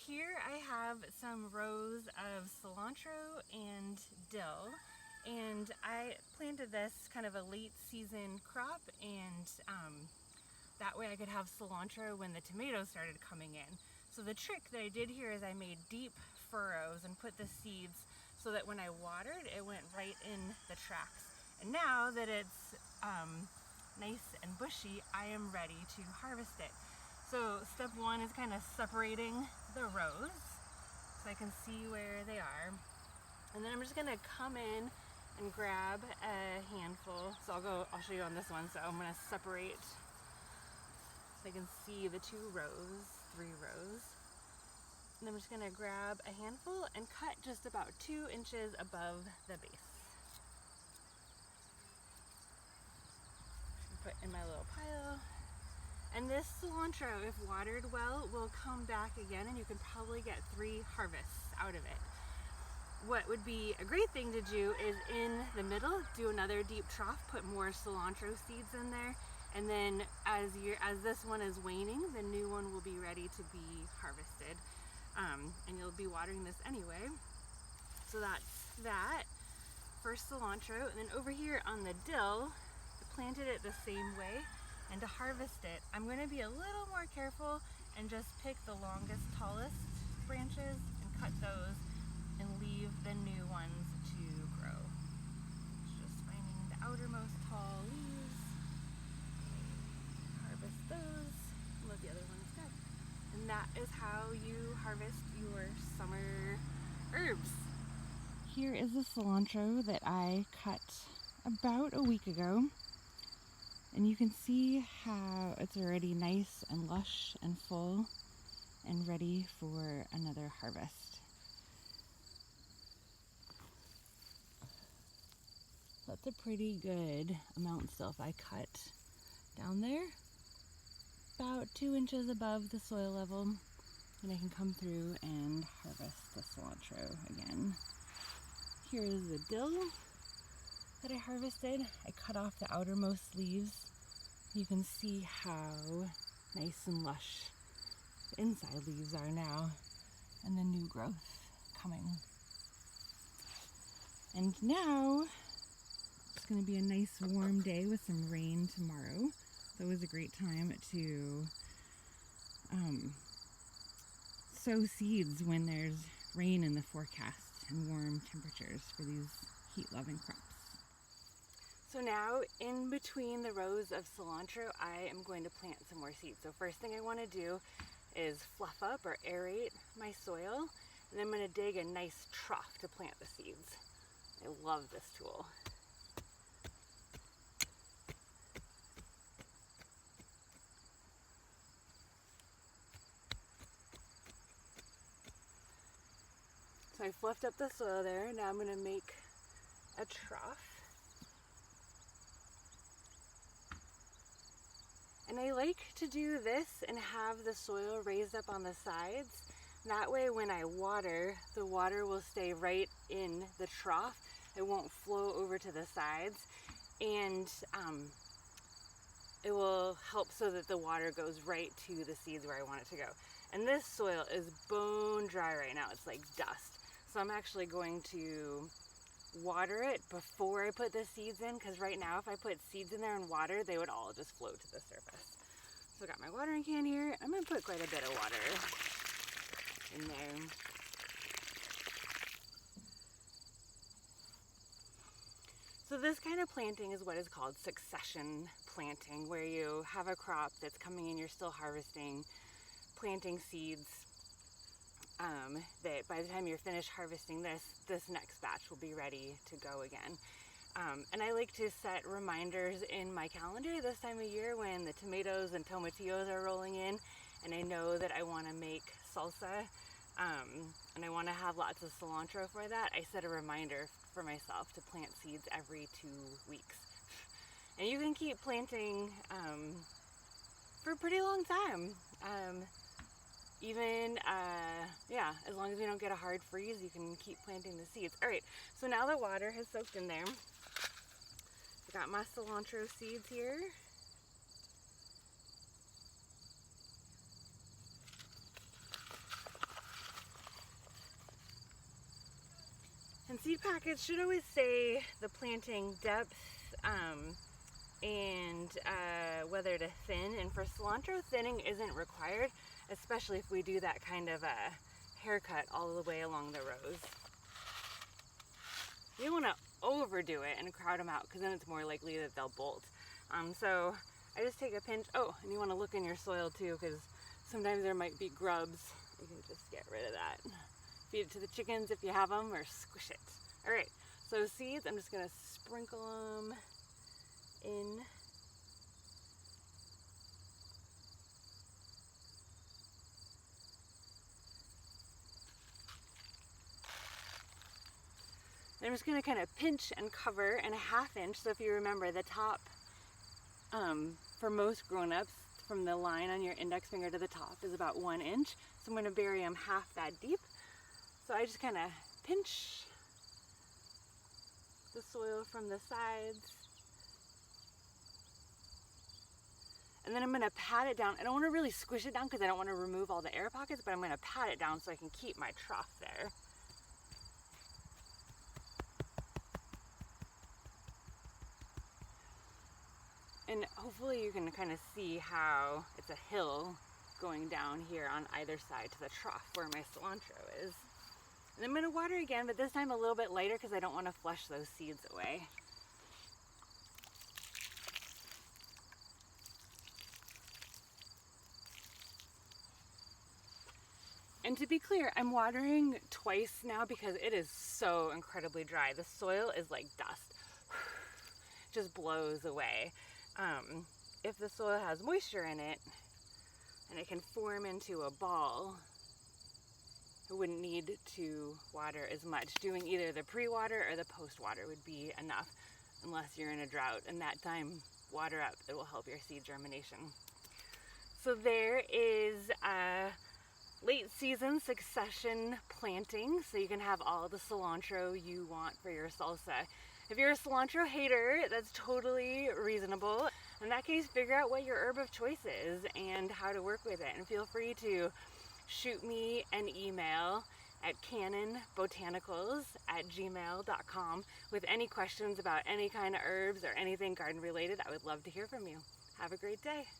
here I have some rows of cilantro and dill, and I planted this kind of a late season crop, and that way I could have cilantro when the tomatoes started coming in. So the trick that I did here is I made deep furrows and put the seeds so that when I watered, it went right in the tracks. And now that it's nice and bushy, I am ready to harvest it. So step one is kind of separating the rows so I can see where they are. And then I'm just gonna come in and grab a handful. So I'll show you on this one. So I'm gonna separate so I can see the 2 rows, 3 rows. And I'm just gonna grab a handful and cut just about 2 inches above the base. Put in my little pile. And this cilantro, if watered well, will come back again, and you can probably get 3 harvests out of it. What would be a great thing to do is in the middle, do another deep trough, put more cilantro seeds in there, and then as this one is waning, the new one will be ready to be harvested. And you'll be watering this anyway. So that's that. First cilantro, and then over here on the dill, I planted it the same way. And to harvest it, I'm going to be a little more careful and just pick the longest, tallest branches and cut those and leave the new ones to grow. Just finding the outermost tall leaves, harvest those, and let the other ones go. And that is how you harvest your summer herbs. Here is the cilantro that I cut about a week ago. And you can see how it's already nice and lush and full and ready for another harvest. That's a pretty good amount still. If I cut down there, about 2 inches above the soil level, and I can come through and harvest the cilantro again. Here is the dill that I harvested. I cut off the outermost leaves. You can see how nice and lush the inside leaves are now, and the new growth coming. And now it's going to be a nice warm day with some rain tomorrow. So it was a great time to sow seeds when there's rain in the forecast and warm temperatures for these heat-loving crops. So now, in between the rows of cilantro, I am going to plant some more seeds. So first thing I want to do is fluff up or aerate my soil, and then I'm going to dig a nice trough to plant the seeds. I love this tool. So I fluffed up the soil there. Now I'm going to make a trough. And I like to do this and have the soil raised up on the sides. That way when I water, the water will stay right in the trough. It won't flow over to the sides. And it will help so that the water goes right to the seeds where I want it to go. And this soil is bone dry right now. It's like dust. So I'm actually going to water it before I put the seeds in, because right now if I put seeds in there and water, they would all just float to the surface. So I got my watering can here. I'm going to put quite a bit of water in there. So this kind of planting is what is called succession planting, where you have a crop that's coming in, you're still harvesting, planting seeds, that by the time you're finished harvesting this next batch will be ready to go again. And I like to set reminders in my calendar this time of year when the tomatoes and tomatillos are rolling in, and I know that I want to make salsa, and I want to have lots of cilantro for that. I set a reminder for myself to plant seeds every 2 weeks. And you can keep planting for a pretty long time. As long as we don't get a hard freeze, you can keep planting the seeds. All right, so now the water has soaked in there. I got my cilantro seeds here. And seed packets should always say the planting depth and whether to thin. And for cilantro, thinning isn't required, especially if we do that kind of a haircut all the way along the rows. You don't want to overdo it and crowd them out, because then it's more likely that they'll bolt. So I just take a pinch. Oh, and you want to look in your soil too, because sometimes there might be grubs. You can just get rid of that. Feed it to the chickens if you have them, or squish it. All right, so seeds, I'm just gonna sprinkle them in. I'm just gonna kind of pinch and cover in a 1/2 inch. So if you remember, the top, for most grown-ups, from the line on your index finger to the top is about 1 inch. So I'm gonna bury them 1/2 that deep. So I just kind of pinch the soil from the sides. And then I'm gonna pat it down. I don't wanna really squish it down because I don't wanna remove all the air pockets, but I'm gonna pat it down so I can keep my trough there. And hopefully you can kind of see how it's a hill going down here on either side to the trough where my cilantro is. And I'm gonna water again, but this time a little bit lighter because I don't want to flush those seeds away. And to be clear, I'm watering twice now because it is so incredibly dry. The soil is like dust. Just blows away. If the soil has moisture in it and it can form into a ball, I wouldn't need to water as much. Doing either the pre-water or the post-water would be enough, unless you're in a drought, and that time, water up. It will help your seed germination. So there is late season succession planting, so you can have all the cilantro you want for your salsa. If you're a cilantro hater, that's totally reasonable. In that case, figure out what your herb of choice is and how to work with it. And feel free to shoot me an email at cannonbotanicals@gmail.com with any questions about any kind of herbs or anything garden related. I would love to hear from you. Have a great day.